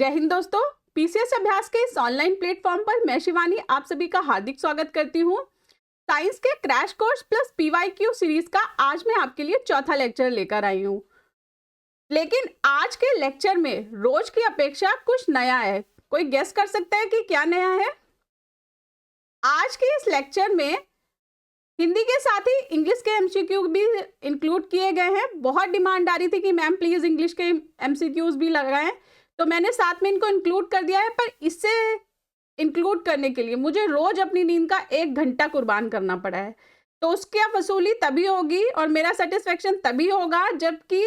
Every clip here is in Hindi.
जय हिंद दोस्तों। पीसीएस अभ्यास के इस ऑनलाइन प्लेटफॉर्म पर मैं शिवानी आप सभी का हार्दिक स्वागत करती हूँ। साइंस के crash course plus PYQ series का आज मैं आपके लिए चौथा लेक्चर लेकर आई हूँ। लेकिन आज के लेक्चर में रोज की अपेक्षा कुछ नया है। कोई गेस कर सकता है कि क्या नया है? आज के इस लेक्चर में हिंदी के साथ ही इंग्लिश के एमसीक्यू भी इंक्लूड किए गए हैं। बहुत डिमांड आ रही थी कि मैम प्लीज इंग्लिश के एमसीक्यूज भी लगाएं, तो मैंने साथ में इनको इंक्लूड कर दिया है। पर इससे इंक्लूड करने के लिए मुझे रोज अपनी नींद का 1 घंटा कुर्बान करना पड़ा है, तो उसकी वसूली तभी होगी और मेरा सेटिस्फेक्शन तभी होगा जबकि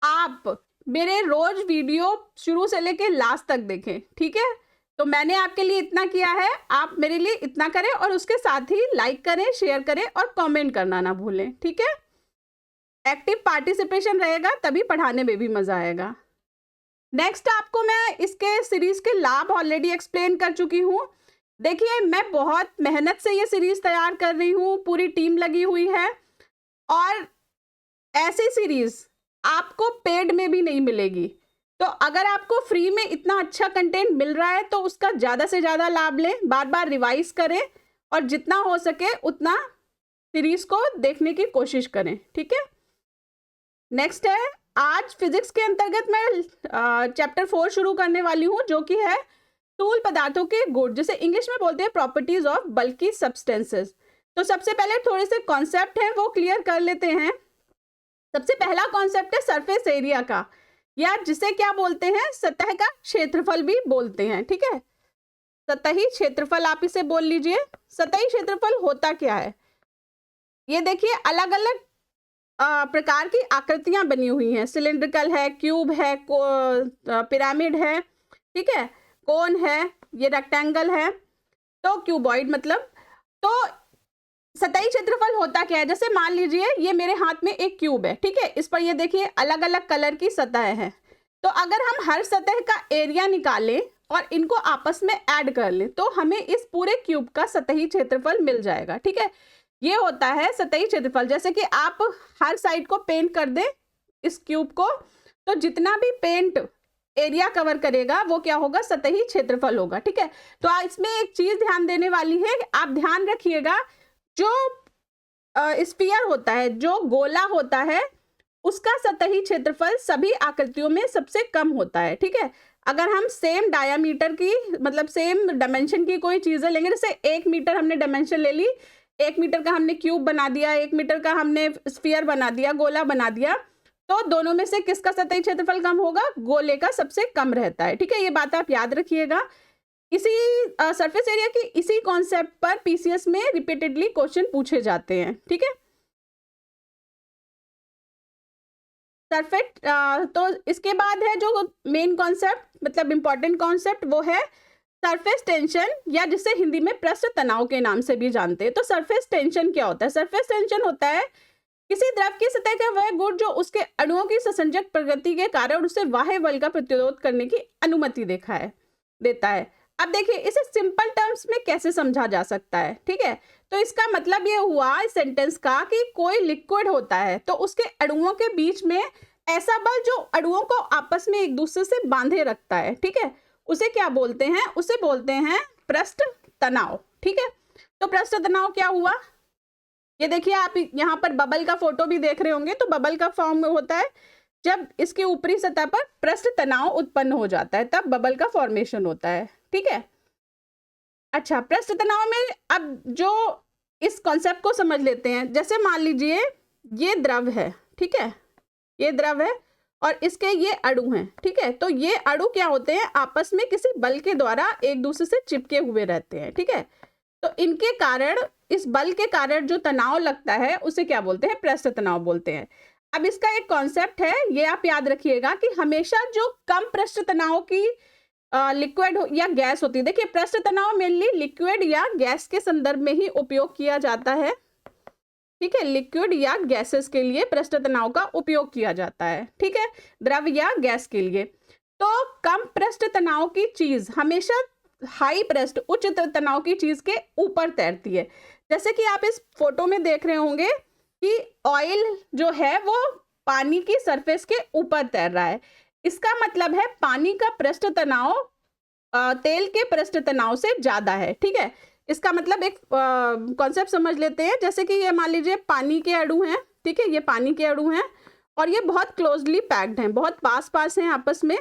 आप मेरे रोज वीडियो शुरू से लेके लास्ट तक देखें। ठीक है, तो मैंने आपके लिए इतना किया है, आप मेरे लिए इतना करें और उसके साथ ही लाइक करें, शेयर करें और कमेंट करना ना भूलें। ठीक है, एक्टिव पार्टिसिपेशन रहेगा तभी पढ़ाने में भी मजा आएगा। नेक्स्ट आपको मैं इसके सीरीज के लाभ ऑलरेडी एक्सप्लेन कर चुकी हूँ। देखिए, मैं बहुत मेहनत से ये सीरीज तैयार कर रही हूँ, पूरी टीम लगी हुई है और ऐसी सीरीज आपको पेड में भी नहीं मिलेगी। तो अगर आपको फ्री में इतना अच्छा कंटेंट मिल रहा है तो उसका ज़्यादा से ज़्यादा लाभ लें, बार बार रिवाइज करें और जितना हो सके उतना सीरीज को देखने की कोशिश करें। ठीक है, नेक्स्ट है, आज फिजिक्स के अंतर्गत मैं चैप्टर 4 शुरू करने वाली हूँ, जो कि है स्थूल पदार्थों के गुण, जिसे इंग्लिश में बोलते हैं प्रॉपर्टीज ऑफ बल्की सब्सटेंसेस। तो सबसे पहले थोड़े से कॉन्सेप्ट हैं वो क्लियर कर लेते हैं। सबसे पहला कॉन्सेप्ट है सरफेस एरिया का, या जिसे क्या बोलते हैं, सतह का क्षेत्रफल भी बोलते हैं। ठीक है, सतही क्षेत्रफल आप इसे बोल लीजिए। सतही क्षेत्रफल होता क्या है? ये देखिए, अलग अलग प्रकार की आकृतियां बनी हुई हैं। सिलिंड्रिकल है, क्यूब है, पिरामिड है, ठीक है, कोन है, ये रेक्टेंगल है, तो क्यूबॉइड मतलब। तो सतही क्षेत्रफल होता क्या है? जैसे मान लीजिए ये मेरे हाथ में एक क्यूब है, ठीक है, इस पर ये देखिए अलग अलग कलर की सतह है। तो अगर हम हर सतह का एरिया निकालें और इनको आपस में ऐड कर लें तो हमें इस पूरे क्यूब का सतही क्षेत्रफल मिल जाएगा। ठीक है, ये होता है सतही क्षेत्रफल। जैसे कि आप हर साइड को पेंट कर दें इस क्यूब को, तो जितना भी पेंट एरिया कवर करेगा वो क्या होगा? सतही क्षेत्रफल होगा। ठीक है, तो इसमें एक चीज ध्यान देने वाली है, आप ध्यान रखिएगा, जो स्फीयर होता है, जो गोला होता है, उसका सतही क्षेत्रफल सभी आकृतियों में सबसे कम होता है। ठीक है, अगर हम सेम डायामीटर की मतलब सेम डायमेंशन की कोई चीजें लेंगे, जैसे 1 मीटर हमने डायमेंशन ले ली, 1 मीटर का हमने क्यूब बना दिया, 1 मीटर का हमने स्फीयर बना दिया, गोला बना दिया, तो दोनों में से किसका सतही क्षेत्रफल कम होगा? गोले का सबसे कम रहता है। ठीक है, ये बात आप याद रखिएगा। इसी सरफेस एरिया की इसी कॉन्सेप्ट पर पीसीएस में रिपीटेडली क्वेश्चन पूछे जाते हैं। ठीक है, सरफेस तो इसके बाद है जो मेन कॉन्सेप्ट मतलब इंपॉर्टेंट कॉन्सेप्ट, वो है सरफेस टेंशन, या जिसे हिंदी में पृष्ठ तनाव के नाम से भी जानते हैं। तो सरफेस टेंशन क्या होता है? सरफेस टेंशन होता है किसी द्रव की सतह का वह गुण जो उसके अणुओं की ससंजक प्रगति के कारण उसे बाह्य बल का प्रतिरोध करने की अनुमति देता है। अब देखिए, इसे सिंपल टर्म्स में कैसे समझा जा सकता है? ठीक है, तो इसका मतलब ये हुआ इस सेंटेंस का कि कोई लिक्विड होता है तो उसके अणुओं के बीच में ऐसा बल जो अणुओं को आपस में एक दूसरे से बांधे रखता है। ठीक है, उसे क्या बोलते हैं? उसे बोलते हैं पृष्ठ तनाव। ठीक है, तो पृष्ठ तनाव क्या हुआ? ये देखिए, आप यहाँ पर बबल का फोटो भी देख रहे होंगे, तो बबल का फॉर्म में होता है जब इसके ऊपरी सतह पर पृष्ठ तनाव उत्पन्न हो जाता है, तब बबल का फॉर्मेशन होता है। ठीक है, अच्छा, पृष्ठ तनाव में अब जो इस कॉन्सेप्ट को समझ लेते हैं। जैसे मान लीजिए ये द्रव है, ठीक है, ये द्रव है और इसके ये अणु हैं। ठीक है, तो ये अणु क्या होते हैं? आपस में किसी बल के द्वारा एक दूसरे से चिपके हुए रहते हैं। ठीक है, तो इनके कारण, इस बल के कारण जो तनाव लगता है उसे क्या बोलते हैं? पृष्ठ तनाव बोलते हैं। अब इसका एक कॉन्सेप्ट है, ये आप याद रखिएगा कि हमेशा जो कम पृष्ठ तनाव की लिक्विड या गैस होती है, देखिए पृष्ठ तनाव मेनली लिक्विड या गैस के संदर्भ में ही उपयोग किया जाता है। ठीक है, लिक्विड या गैसेस के लिए पृष्ठ तनाव का उपयोग किया जाता है। ठीक है, द्रव या गैस के लिए। तो कम पृष्ठ तनाव की चीज हमेशा हाई पृष्ठ उच्च तनाव की चीज के ऊपर तैरती है। जैसे कि आप इस फोटो में देख रहे होंगे कि ऑयल जो है वो पानी की सरफेस के ऊपर तैर रहा है। इसका मतलब है पानी का पृष्ठ तनाव तेल के पृष्ठ तनाव से ज्यादा है। ठीक है, इसका मतलब एक कॉन्सेप्ट समझ लेते हैं। जैसे कि ये मान लीजिए पानी के अणु हैं, ठीक है, ये पानी के अणु हैं और ये बहुत क्लोजली पैक्ड हैं, बहुत पास पास हैं आपस में,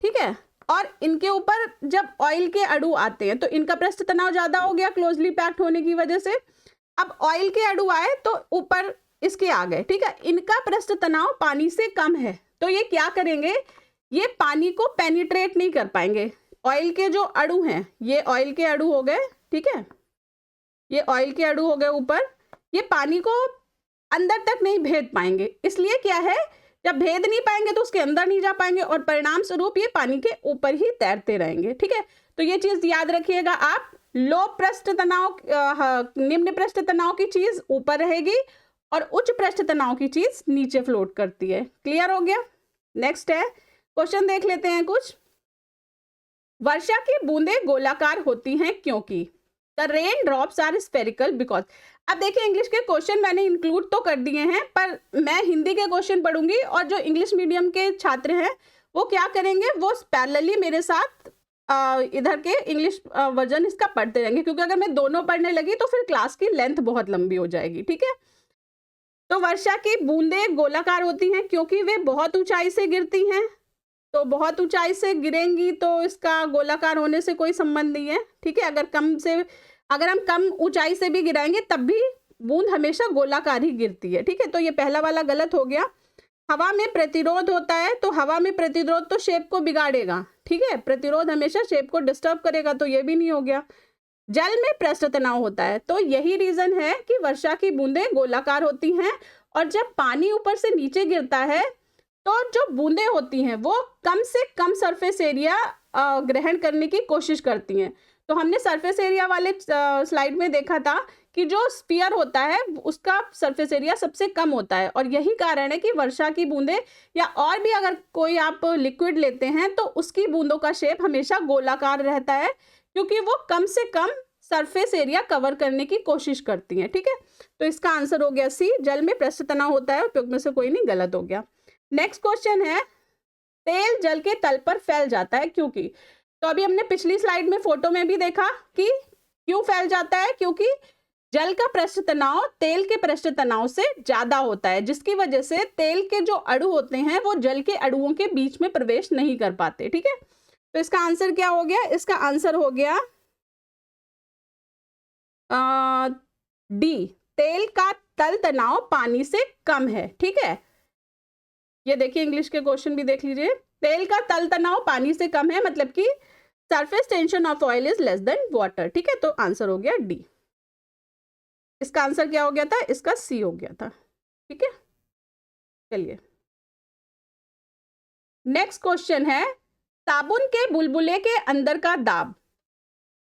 ठीक है। और इनके ऊपर जब ऑयल के अणु आते हैं तो इनका पृष्ठ तनाव ज्यादा हो गया क्लोजली पैक्ड होने की वजह से। अब ऑयल के अणु आए तो ऊपर इसके आ गए, ठीक है, इनका पृष्ठ तनाव पानी से कम है, तो ये क्या करेंगे, ये पानी को पेनिट्रेट नहीं कर पाएंगे। ऑयल के जो अणु हैं, ये ऑयल के अणु हो गए, ठीक है, ये ऑयल के अणु हो गए ऊपर, ये पानी को अंदर तक नहीं भेद पाएंगे। इसलिए क्या है, जब भेद नहीं पाएंगे तो उसके अंदर नहीं जा पाएंगे और परिणाम स्वरूप ये पानी के ऊपर ही तैरते रहेंगे। ठीक है, तो ये चीज याद रखिएगा आप, लो पृष्ठ तनाव निम्न पृष्ठ तनाव की चीज ऊपर रहेगी और उच्च पृष्ठ तनाव की चीज नीचे फ्लोट करती है। क्लियर हो गया। नेक्स्ट है, क्वेश्चन देख लेते हैं कुछ। वर्षा की बूंदें गोलाकार होती हैं क्योंकि the rain drops are spherical because. अब देखिए, इंग्लिश के क्वेश्चन मैंने इंक्लूड तो कर दिए हैं, पर मैं हिंदी के क्वेश्चन पढ़ूंगी और जो इंग्लिश मीडियम के छात्र हैं वो क्या करेंगे, वो पैरेलली मेरे साथ इधर के इंग्लिश वर्जन इसका पढ़ते रहेंगे, क्योंकि अगर मैं दोनों पढ़ने लगी तो फिर क्लास की लेंथ बहुत लंबी हो जाएगी। ठीक है, तो वर्षा की बूंदें गोलाकार होती हैं क्योंकि वे बहुत ऊंचाई से गिरती हैं, तो बहुत ऊंचाई से गिरेंगी तो इसका गोलाकार होने से कोई संबंध नहीं है। ठीक है, अगर हम कम ऊंचाई से भी गिराएंगे तब भी बूंद हमेशा गोलाकार ही गिरती है। ठीक है, तो ये पहला वाला गलत हो गया। हवा में प्रतिरोध होता है, तो हवा में प्रतिरोध तो शेप को बिगाड़ेगा, ठीक है, प्रतिरोध हमेशा शेप को डिस्टर्ब करेगा, तो ये भी नहीं हो गया। जल में पृष्ठ तनाव होता है, तो यही रीजन है कि वर्षा की बूंदें गोलाकार होती हैं, और जब पानी ऊपर से नीचे गिरता है तो जो बूंदें होती हैं वो कम से कम सरफेस एरिया ग्रहण करने की कोशिश करती हैं। तो हमने सरफेस एरिया वाले स्लाइड में देखा था कि जो स्फीयर होता है उसका सरफेस एरिया सबसे कम होता है, और यही कारण है कि वर्षा की बूंदें या और भी अगर कोई आप लिक्विड लेते हैं तो उसकी बूंदों का शेप हमेशा गोलाकार रहता है, क्योंकि वो कम से कम सरफेस एरिया कवर करने की कोशिश करती हैं। ठीक है, तो इसका आंसर हो गया सी, जल में पृष्ठ तनाव होता है, उपयोग में से कोई नहीं, गलत हो गया। नेक्स्ट क्वेश्चन है, तेल जल के तल पर फैल जाता है क्योंकि। तो अभी हमने पिछली स्लाइड में फोटो में भी देखा कि क्यों फैल जाता है, क्योंकि जल का पृष्ठ तनाव तेल के पृष्ठ तनाव से ज्यादा होता है, जिसकी वजह से तेल के जो अणु होते हैं वो जल के अणुओं के बीच में प्रवेश नहीं कर पाते। ठीक है, तो इसका आंसर क्या हो गया, इसका आंसर हो गया डी, तेल का तल तनाव पानी से कम है। ठीक है, ये देखिए इंग्लिश के क्वेश्चन भी देख लीजिए, तेल का तल तनाव पानी से कम है, मतलब कि surface tension of oil is less than water. ठीक है, तो आंसर हो गया डी। इसका आंसर क्या हो गया था, इसका सी हो गया था। ठीक है, चलिए नेक्स्ट क्वेश्चन है, साबुन के बुलबुले के अंदर का दाब,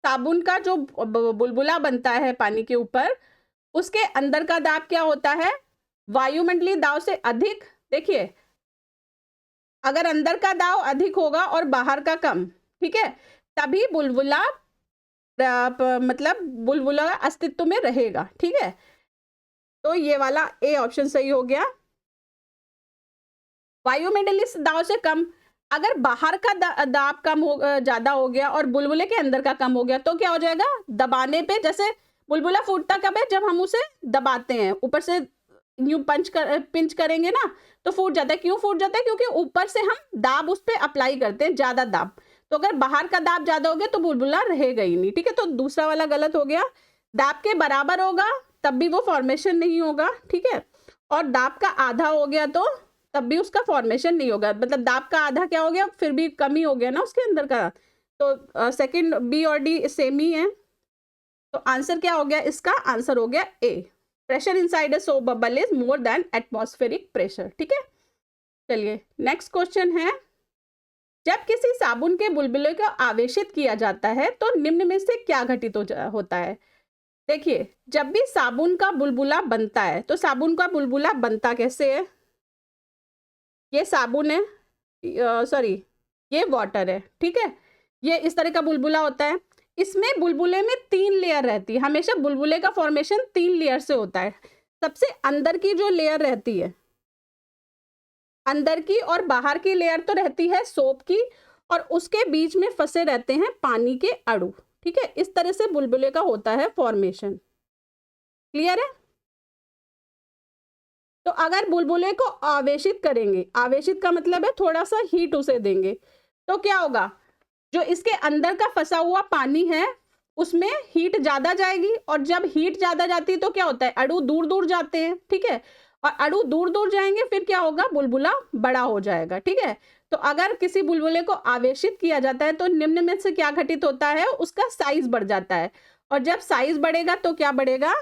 साबुन का जो बुलबुला बनता है पानी के ऊपर, उसके अंदर का दाब क्या होता है, वायुमंडलीय दाब से अधिक। देखिए, अगर अंदर का दाब अधिक होगा और बाहर का कम, ठीक है, तभी बुलबुला मतलब बुलबुला अस्तित्व में रहेगा। ठीक है, तो ये वाला ए ऑप्शन सही हो गया। वायुमंडलीय दाब से कम, अगर बाहर का दाब कम हो ज्यादा हो गया और बुलबुले के अंदर का कम हो गया तो क्या हो जाएगा, दबाने पे, जैसे बुलबुला फूटता कब है, जब हम उसे दबाते हैं, ऊपर से यूं पिंच करेंगे ना तो फूट जाता है। क्यों फूट जाता है, क्योंकि ऊपर से हम दाब उस पर अप्लाई करते हैं, ज्यादा दाब। तो अगर बाहर का दाब ज्यादा हो गया तो बुलबुला रहेगा ही नहीं। ठीक है, तो दूसरा वाला गलत हो गया। दाब के बराबर होगा तब भी वो फॉर्मेशन नहीं होगा, ठीक है, और दाब का आधा हो गया तो तब भी उसका फॉर्मेशन नहीं होगा, मतलब दाब का आधा क्या हो गया, फिर भी कमी हो गया ना उसके अंदर का। तो सेकंड बी और डी सेम ही है, तो आंसर क्या हो गया, इसका आंसर हो गया A, pressure inside a soap bubble is more than atmospheric pressure. ठीक है, चलिए नेक्स्ट क्वेश्चन है, जब किसी साबुन के बुलबुले को आवेशित किया जाता है तो निम्न में से क्या घटित होता है। देखिए, जब भी साबुन का बुलबुला बनता है तो साबुन का बुलबुला बनता कैसे है, ये साबुन है, सॉरी ये वाटर है, ठीक है, ये इस तरह का बुलबुला होता है। इसमें बुलबुले में 3 लेयर रहती है, हमेशा बुलबुले का फॉर्मेशन 3 लेयर से होता है। सबसे अंदर की जो लेयर रहती है अंदर की और बाहर की लेयर तो रहती है सोप की, और उसके बीच में फंसे रहते हैं पानी के अणु। ठीक है, इस तरह से बुलबुले का होता है फॉर्मेशन। क्लियर है? तो अगर बुलबुले को आवेशित करेंगे, आवेशित का मतलब है थोड़ा सा हीट उसे देंगे, तो क्या होगा, जो इसके अंदर का फंसा हुआ पानी है उसमें हीट ज्यादा जाएगी, और जब हीट ज्यादा जाती है तो क्या होता है, अणु दूर दूर जाते हैं। ठीक है, और अणु दूर दूर जाएंगे, फिर क्या होगा, बुलबुला बड़ा हो जाएगा। ठीक है, तो अगर किसी बुलबुले को आवेशित किया जाता है तो निम्न में से क्या घटित होता है, उसका साइज बढ़ जाता है, और जब साइज बढ़ेगा तो क्या बढ़ेगा,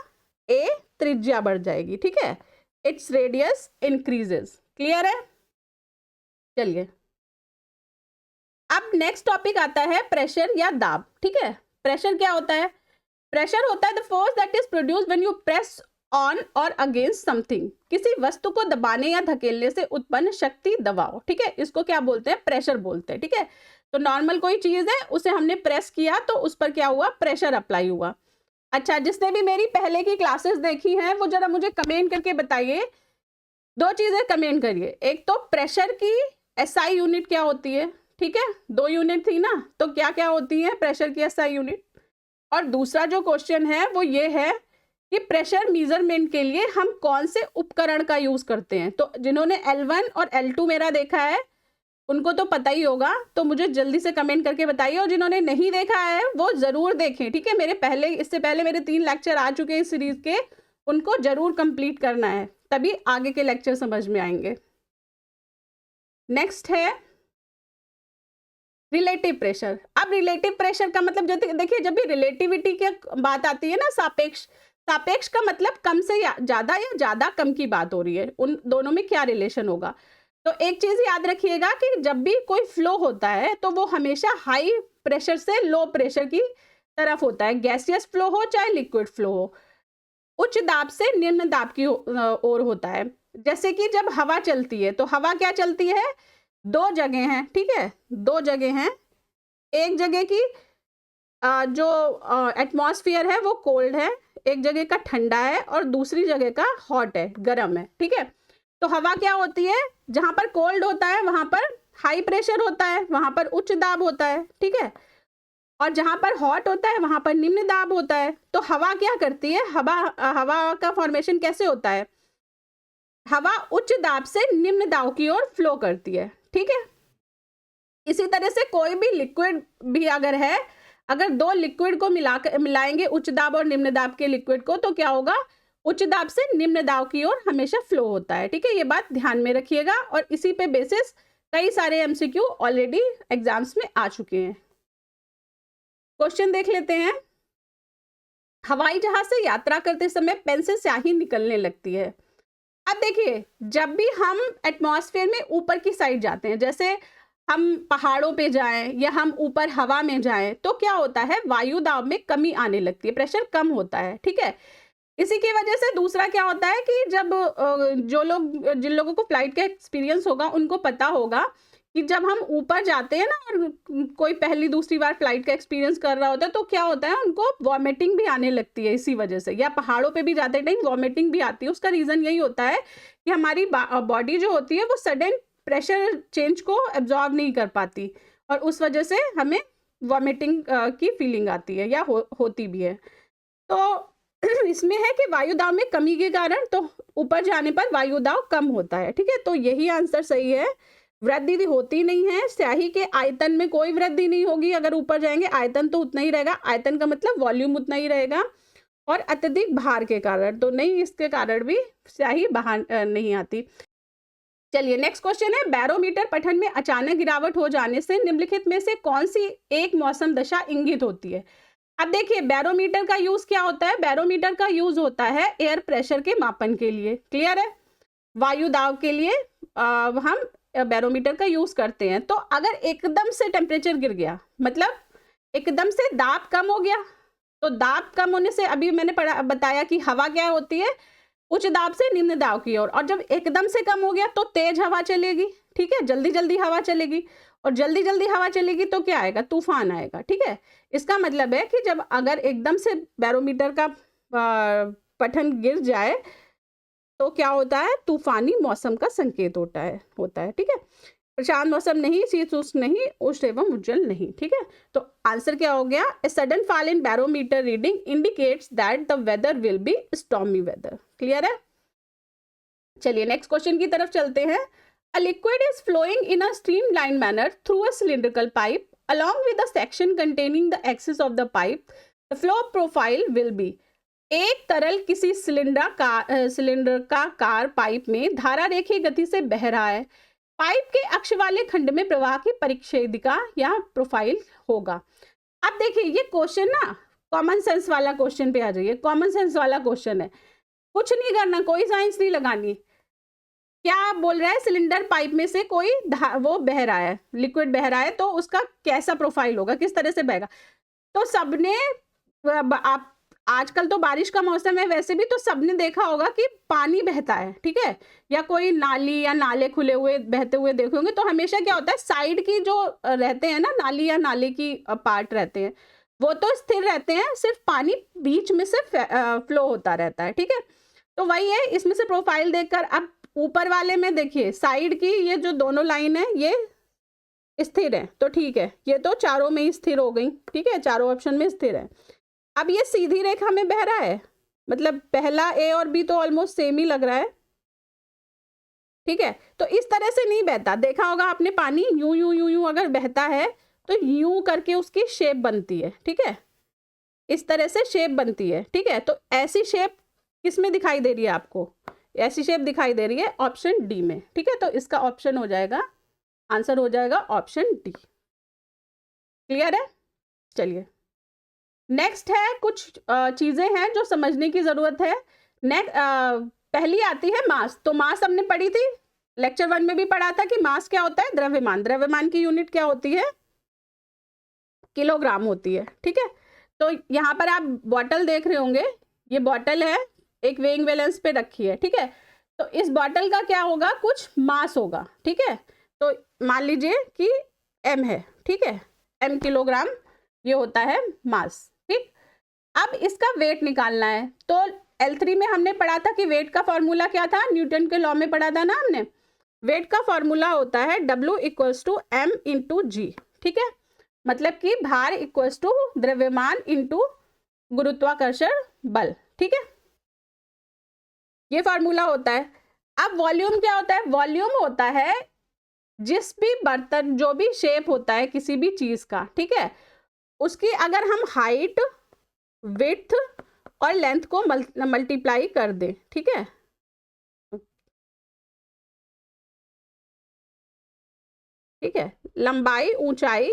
ए त्रिज्या बढ़ जाएगी। ठीक है, इट्स रेडियस इंक्रीजेस। क्लियर है? चलिए, अब नेक्स्ट टॉपिक आता है प्रेशर या दाब। ठीक है, प्रेशर क्या होता है, प्रेशर होता है the force that is produced when you press on और अगेंस्ट समथिंग, किसी वस्तु को दबाने या धकेलने से उत्पन्न शक्ति दबाव। ठीक है, इसको क्या बोलते हैं, प्रेशर बोलते हैं। ठीक है, तो नॉर्मल कोई चीज है उसे हमने प्रेस किया तो उस पर क्या हुआ, प्रेशर अप्लाई हुआ। अच्छा, जिसने भी मेरी पहले की क्लासेस देखी हैं वो जरा मुझे कमेंट करके बताइए, दो चीजें कमेंट करिए, एक तो प्रेशर की एसआई यूनिट क्या होती है। ठीक है, 2 यूनिट थी ना, तो क्या क्या होती है प्रेशर की एसआई यूनिट, और दूसरा जो क्वेश्चन है वो ये है कि प्रेशर मेजरमेंट के लिए हम कौन से उपकरण का यूज करते हैं। तो जिन्होंने L1 और L2 मेरा देखा है उनको तो पता ही होगा, तो मुझे जल्दी से कमेंट करके बताइए, और जिन्होंने नहीं देखा है वो जरूर देखें। ठीक है, मेरे पहले, इससे पहले मेरे 3 लेक्चर आ चुके हैं इस सीरीज के, उनको जरूर कंप्लीट करना है, तभी आगे के लेक्चर समझ में आएंगे। नेक्स्ट है रिलेटिव प्रेशर। अब रिलेटिव प्रेशर का मतलब, जब देखिए जब भी रिलेटिविटी की बात आती है ना, सापेक्ष, सापेक्ष का मतलब कम से ज्यादा या ज्यादा कम की बात हो रही है, उन दोनों में क्या रिलेशन होगा। तो एक चीज याद रखिएगा कि जब भी कोई फ्लो होता है तो वो हमेशा हाई प्रेशर से लो प्रेशर की तरफ होता है, गैसियस फ्लो हो चाहे लिक्विड फ्लो हो। उच्च दाब से निम्न दाब की ओर होता है। जैसे कि जब हवा चलती है तो हवा क्या चलती है, 2 जगह हैं। ठीक है, 2 जगह हैं, एक जगह की जो एटमॉस्फेयर है वो कोल्ड है, एक जगह का ठंडा है, और दूसरी जगह का हॉट है, गर्म है। ठीक है, तो हवा क्या होती है, जहां पर कोल्ड होता है वहां पर हाई प्रेशर होता है, वहां पर उच्च दाब होता है। ठीक है, और जहां पर हॉट होता है वहां पर निम्न दाब होता है। तो हवा क्या करती है, हवा का फॉर्मेशन कैसे होता है, हवा उच्च दाब से निम्न दाब की ओर फ्लो करती है। ठीक है, इसी तरह से कोई भी लिक्विड भी अगर है, अगर 2 लिक्विड को मिलाएंगे उच्च दाब और निम्न दाब के लिक्विड को, तो क्या होगा, उच्च दाब से निम्न दाब की ओर हमेशा फ्लो होता है। ठीक है, ये बात ध्यान में रखिएगा, और इसी पे बेसिस कई सारे एमसीक्यू ऑलरेडी एग्जाम्स में आ चुके हैं। क्वेश्चन देख लेते हैं। हवाई जहाज से यात्रा करते समय पेन से स्याही निकलने लगती है। अब देखिए, जब भी हम एटमॉस्फेयर में ऊपर की साइड जाते हैं, जैसे हम पहाड़ों पे जाएं या हम ऊपर हवा में जाएं, तो क्या होता है, वायु दाब में कमी आने लगती है, प्रेशर कम होता है। ठीक है, इसी की वजह से दूसरा क्या होता है कि जब जिन लोगों को फ्लाइट का एक्सपीरियंस होगा उनको पता होगा कि जब हम ऊपर जाते हैं ना, और कोई पहली दूसरी बार फ्लाइट का एक्सपीरियंस कर रहा होता है, तो क्या होता है, उनको वॉमिटिंग भी आने लगती है इसी वजह से, या पहाड़ों पे भी जाते टाइम वॉमिटिंग भी आती है। उसका रीज़न यही होता है कि हमारी बॉडी जो होती है वो सडन प्रेशर चेंज को एब्जॉर्ब नहीं कर पाती, और उस वजह से हमें वॉमिटिंग की फीलिंग आती है, या होती भी है। तो इसमें है कि वायु दाब में कमी के कारण तो ऊपर जाने पर वायु दाब कम होता है। ठीक है, तो यही आंसर सही है, वृद्धि भी होती नहीं है, स्याही के आयतन में कोई वृद्धि नहीं होगी, अगर ऊपर जाएंगे आयतन तो उतना ही रहेगा, आयतन का मतलब वॉल्यूम उतना ही रहेगा, और अत्यधिक भार के कारण तो नहीं, इसके कारण भी स्याही बाहर नहीं आती। चलिए, नेक्स्ट क्वेश्चन है, बैरोमीटर पठन में अचानक गिरावट हो जाने से निम्नलिखित में से कौन सी एक मौसम दशा इंगित होती है। अब देखिए, बैरोमीटर का यूज क्या होता है, बैरोमीटर का यूज होता है एयर प्रेशर के मापन के लिए। क्लियर है, वायु दाब के लिए हम बैरोमीटर का यूज करते हैं। तो अगर एकदम से टेम्परेचर गिर गया, मतलब एकदम से दाब कम हो गया, तो दाब कम होने से अभी मैंने बताया कि हवा क्या होती है, उच्च दाब से निम्न दाब की ओर, और जब एकदम से कम हो गया तो तेज हवा चलेगी। ठीक है, जल्दी जल्दी हवा चलेगी, और जल्दी जल्दी हवा चलेगी तो क्या आएगा, तूफान आएगा। ठीक है, इसका मतलब है कि जब अगर एकदम से बैरोमीटर का पठन गिर जाए तो क्या होता है, तूफानी मौसम का संकेत होता है, ठीक है। प्रशांत मौसम नहीं, शीतोष्ण नहीं, उष्ण एवं उज्जवल नहीं, ठीक है। तो आंसर क्या हो गया, a sudden fall in barometer reading indicates that the weather will be stormy weather. Clear है। चलिए नेक्स्ट क्वेश्चन की तरफ चलते हैं। A liquid is flowing in a streamline manner through a cylindrical pipe along with the section containing the axis of the pipe, the flow profile will be। एक तरल किसी सिलिंडर पाइप में धारा रेखीय गति से बह रहा है। पाइप के अक्ष वाले खंड में प्रवाह की परिच्छेदिका या प्रोफाइल होगा। अब देखिए ये क्वेश्चन ना कॉमन सेंस वाला क्वेश्चन पे आ जाइए। कॉमन सेंस वाला क्वेश्चन है, कुछ नहीं करना, कोई साइंस नहीं लगानी। क्या बोल रहा है, सिलेंडर पाइप में से कोई वो बह रहा है, लिक्विड बह रहा है, तो उसका कैसा प्रोफाइल होगा, किस तरह से बहेगा। तो सबने, आप आजकल तो बारिश का मौसम है वैसे भी, तो सबने देखा होगा कि पानी बहता है, ठीक है, या कोई नाली या नाले खुले हुए बहते हुए देखे होंगे। तो हमेशा क्या होता है, साइड की जो रहते हैं ना, नाली या नाले की पार्ट रहते हैं, वो तो स्थिर रहते हैं, सिर्फ पानी बीच में से फ्लो होता रहता है, ठीक है। तो वही है, इसमें से प्रोफाइल देखकर। अब ऊपर वाले में देखिए, साइड की ये जो दोनों लाइन है ये स्थिर है, तो ठीक है, ये तो चारों में ही स्थिर हो गई, ठीक है, चारों ऑप्शन में स्थिर है। अब ये सीधी रेखा में बह रहा है, मतलब पहला ए और बी तो ऑलमोस्ट सेम ही लग रहा है, ठीक है। तो इस तरह से नहीं बहता, देखा होगा आपने, पानी यूं यूं यूं यूं अगर बहता है तो यूं करके उसकी शेप बनती है, ठीक है, इस तरह से शेप बनती है, ठीक है। तो ऐसी शेप किस में दिखाई दे रही है आपको, ऐसी शेप दिखाई दे रही है ऑप्शन डी में, ठीक है। तो इसका ऑप्शन हो जाएगा, आंसर हो जाएगा ऑप्शन डी। क्लियर है। चलिए नेक्स्ट है, कुछ चीजें हैं जो समझने की जरूरत है। पहली आती है मास। तो मास हमने पढ़ी थी, लेक्चर 1 में भी पढ़ा था कि मास क्या होता है, द्रव्यमान। द्रव्यमान की यूनिट क्या होती है, किलोग्राम होती है, ठीक है। तो यहाँ पर आप बॉटल देख रहे होंगे, ये बॉटल है, एक वेइंग बैलेंस पे रखी है, ठीक है। तो इस बॉटल का क्या होगा, कुछ मास होगा, ठीक है। तो मान लीजिए कि m है, ठीक है, m किलोग्राम ये होता है मास, ठीक। अब इसका वेट निकालना है। तो L3 में हमने पढ़ा था कि वेट का फॉर्मूला क्या था, न्यूटन के लॉ में पढ़ा था ना हमने। वेट का फॉर्मूला होता है W = m × g, ठीक है, मतलब कि भार = द्रव्यमान × गुरुत्वाकर्षण बल, ठीक है, ये फॉर्मूला होता है। अब वॉल्यूम क्या होता है, वॉल्यूम होता है जिस भी बर्तन, जो भी शेप होता है किसी भी चीज का, ठीक है, उसकी अगर हम हाइट, विड्थ और लेंथ को मल्टीप्लाई कर दें, ठीक है, ठीक है, लंबाई, ऊंचाई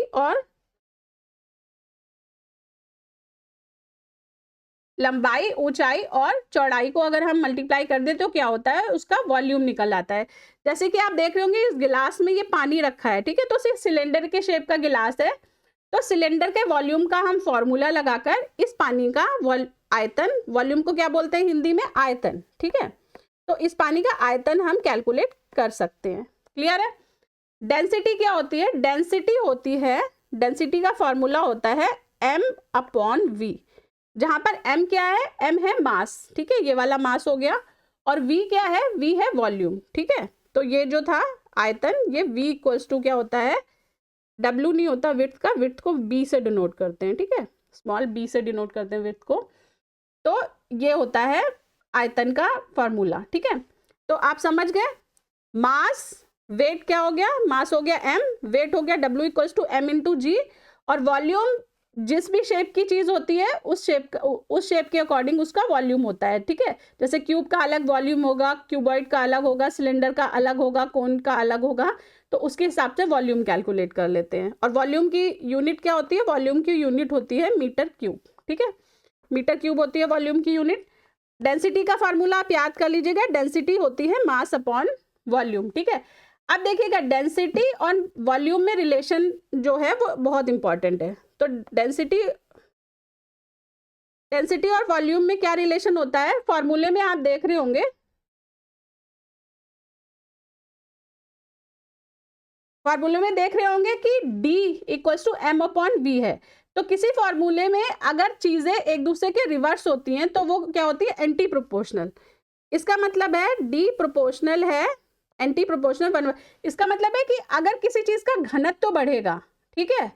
और चौड़ाई को अगर हम मल्टीप्लाई कर दें तो क्या होता है, उसका वॉल्यूम निकल आता है। जैसे कि आप देख रहे होंगे इस गिलास में ये पानी रखा है, ठीक है, तो सिर्फ सिलेंडर के शेप का गिलास है। तो सिलेंडर के वॉल्यूम का हम फॉर्मूला लगाकर इस पानी का आयतन, वॉल्यूम को क्या बोलते हैं हिंदी में, आयतन, ठीक है, तो इस पानी का आयतन हम कैलकुलेट कर सकते हैं। क्लियर है। डेंसिटी क्या होती है, डेंसिटी होती है, डेंसिटी का फॉर्मूला होता है m/v, जहां पर m क्या है, m है मास, ठीक है, ये वाला मास हो गया, और v क्या है, v है वॉल्यूम, ठीक है। तो ये जो था आयतन, ये v = क्या होता है, w नहीं होता विड्थ का, विड्थ को b से डिनोट करते हैं, ठीक है, स्मॉल b से डिनोट करते हैं विड्थ को। तो ये होता है आयतन का फॉर्मूला, ठीक है। तो आप समझ गए, मास, वेट क्या हो गया, मास हो गया m, वेट हो गया w = m × g, और वॉल्यूम जिस भी शेप की चीज होती है उस शेप के अकॉर्डिंग उसका वॉल्यूम होता है, ठीक है। जैसे क्यूब का अलग वॉल्यूम होगा, क्यूबॉइड का अलग होगा, सिलेंडर का अलग होगा, कोन का अलग होगा, तो उसके हिसाब से वॉल्यूम कैलकुलेट कर लेते हैं। और वॉल्यूम की यूनिट क्या होती है, वॉल्यूम की यूनिट होती है मीटर क्यूब, ठीक है, मीटर क्यूब होती है वॉल्यूम की यूनिट। डेंसिटी का फॉर्मूला आप याद कर लीजिएगा, डेंसिटी होती है मास अपॉन वॉल्यूम, ठीक है। अब देखिएगा डेंसिटी और वॉल्यूम में रिलेशन जो है वो बहुत इंपॉर्टेंट है। तो डेंसिटी और वॉल्यूम में क्या रिलेशन होता है, फॉर्मूले में आप देख रहे होंगे, फॉर्मूले में देख रहे होंगे कि D = m/v है। तो किसी फॉर्मूले में अगर चीजें एक दूसरे के रिवर्स होती हैं तो वो क्या होती है, एंटी प्रोपोर्शनल। इसका मतलब है डी प्रोपोर्शनल है, एंटी प्रोपोर्शनल 1। इसका मतलब है कि अगर किसी चीज का घनत्व बढ़ेगा, ठीक है,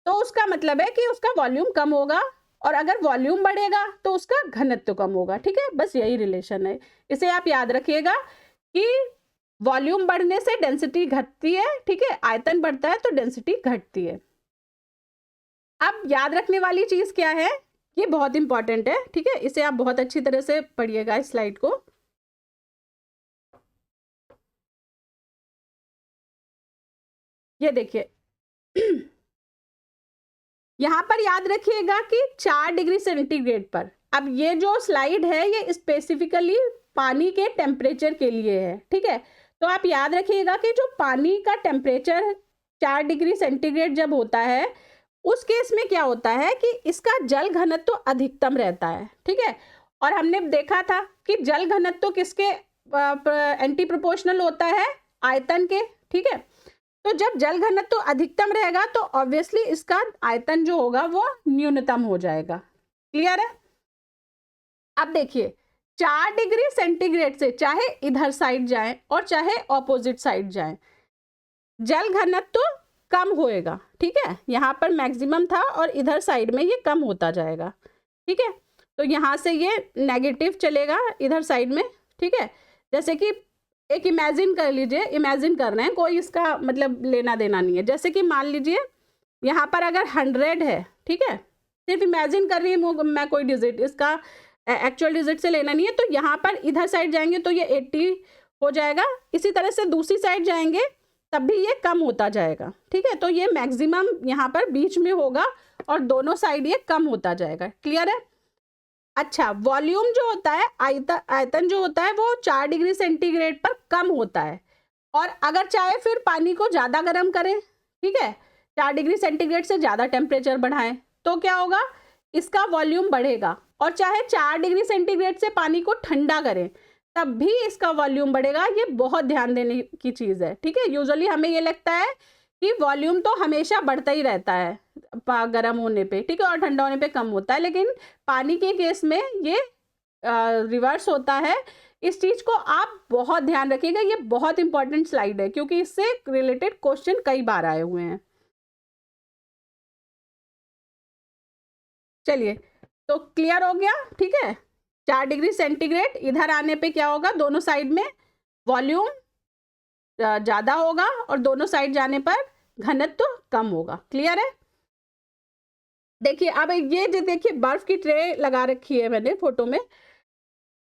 तो उसका मतलब है कि उसका वॉल्यूम कम होगा, और अगर वॉल्यूम बढ़ेगा तो उसका घनत्व कम होगा। ठीक है, बस यही रिलेशन है। इसे आप याद रखिएगा कि वॉल्यूम बढ़ने से डेंसिटी घटती है, ठीक है, आयतन बढ़ता है तो डेंसिटी घटती है। अब याद रखने वाली चीज क्या है, ये बहुत इंपॉर्टेंट है, ठीक है, इसे आप बहुत अच्छी तरह से पढ़िएगा इस स्लाइड को। ये देखिए यहां पर याद रखिएगा कि 4 डिग्री सेंटीग्रेड पर, अब ये जो स्लाइड है ये स्पेसिफिकली पानी के टेम्परेचर के लिए है, ठीक है। तो आप याद रखिएगा कि जो पानी का टेम्परेचर 4 डिग्री सेंटीग्रेड जब होता है, उस केस में क्या होता है कि इसका जल घनत्व तो अधिकतम रहता है, ठीक है। और हमने देखा था कि जल घनत्व तो किसके एंटी प्रोपोर्शनल होता है, आयतन के, ठीक है। तो जब जल घनत्व तो अधिकतम रहेगा तो ऑब्वियसली इसका आयतन जो होगा वो न्यूनतम हो जाएगा। क्लियर है? अब देखिए 4 डिग्री सेंटीग्रेड से चाहे इधर साइड जाए और चाहे ऑपोजिट साइड जाए, जल घनत्व तो कम होएगा, ठीक है। यहाँ पर मैक्सिमम था और इधर साइड में ये कम होता जाएगा, ठीक है। तो यहाँ से ये नेगेटिव चलेगा इधर साइड में, ठीक है। जैसे कि एक इमेजिन कर लीजिए, इमेजिन कर रहे हैं, कोई इसका मतलब लेना देना नहीं है। जैसे कि मान लीजिए यहाँ पर अगर 100 है, ठीक है, सिर्फ इमेजिन कर रही हूँ मैं, कोई डिजिट, इसका एक्चुअल डिजिट से लेना नहीं है। तो यहाँ पर इधर साइड जाएंगे तो ये 80 हो जाएगा, इसी तरह से दूसरी साइड जाएंगे तब भी ये कम होता जाएगा, ठीक है। तो ये मैक्सिमम यहाँ पर बीच में होगा और दोनों साइड ये कम होता जाएगा। क्लियर है? अच्छा, वॉल्यूम जो होता है, आयतन जो होता है वो 4 डिग्री सेंटीग्रेड पर कम होता है, और अगर चाहे फिर पानी को ज़्यादा गर्म करें, ठीक है, 4 डिग्री सेंटीग्रेड से ज़्यादा टेम्परेचर बढ़ाएं तो क्या होगा, इसका वॉल्यूम बढ़ेगा। और चाहे 4 डिग्री सेंटीग्रेड से पानी को ठंडा करें तब भी इसका वॉल्यूम बढ़ेगा। ये बहुत ध्यान देने की चीज़ है, ठीक है। यूजुअली हमें ये लगता है कि वॉल्यूम तो हमेशा बढ़ता ही रहता है गर्म होने पे, ठीक है, और ठंडा होने पे कम होता है, लेकिन पानी के केस में ये रिवर्स होता है। इस चीज को आप बहुत ध्यान रखिएगा, ये बहुत इंपॉर्टेंट स्लाइड है क्योंकि इससे रिलेटेड क्वेश्चन कई बार आए हुए हैं। चलिए, तो क्लियर हो गया, ठीक है। 4 डिग्री सेंटीग्रेड इधर आने पे क्या होगा, दोनों साइड में वॉल्यूम ज्यादा होगा और दोनों साइड जाने पर घनत्व तो कम होगा। क्लियर है? देखिए अब ये जो देखिए बर्फ की ट्रे लगा रखी है मैंने फोटो में,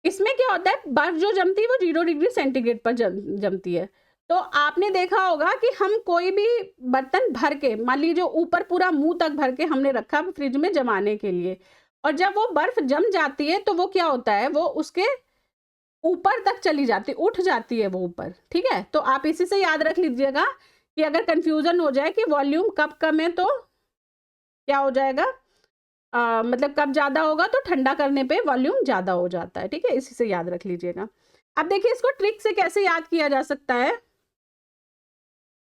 इसमें क्या होता है, बर्फ जो जमती है वो 0 डिग्री सेंटीग्रेड पर जमती है। तो आपने देखा होगा कि हम कोई भी बर्तन भर के, मान लीजिए ऊपर पूरा मुंह तक भर के हमने रखा फ्रिज में जमाने के लिए, और जब वो बर्फ जम जाती है तो वो क्या होता है, वो उसके ऊपर तक चली जाती, उठ जाती है वो ऊपर, ठीक है। तो आप इसी से याद रख लीजिएगा कि अगर कंफ्यूजन हो जाए कि वॉल्यूम कब कम है तो क्या हो जाएगा, मतलब कब ज़्यादा होगा तो ठंडा करने पे वॉल्यूम ज़्यादा हो जाता है, ठीक है। इसी से याद रख लीजिएगा। अब देखिए इसको ट्रिक से कैसे याद किया जा सकता है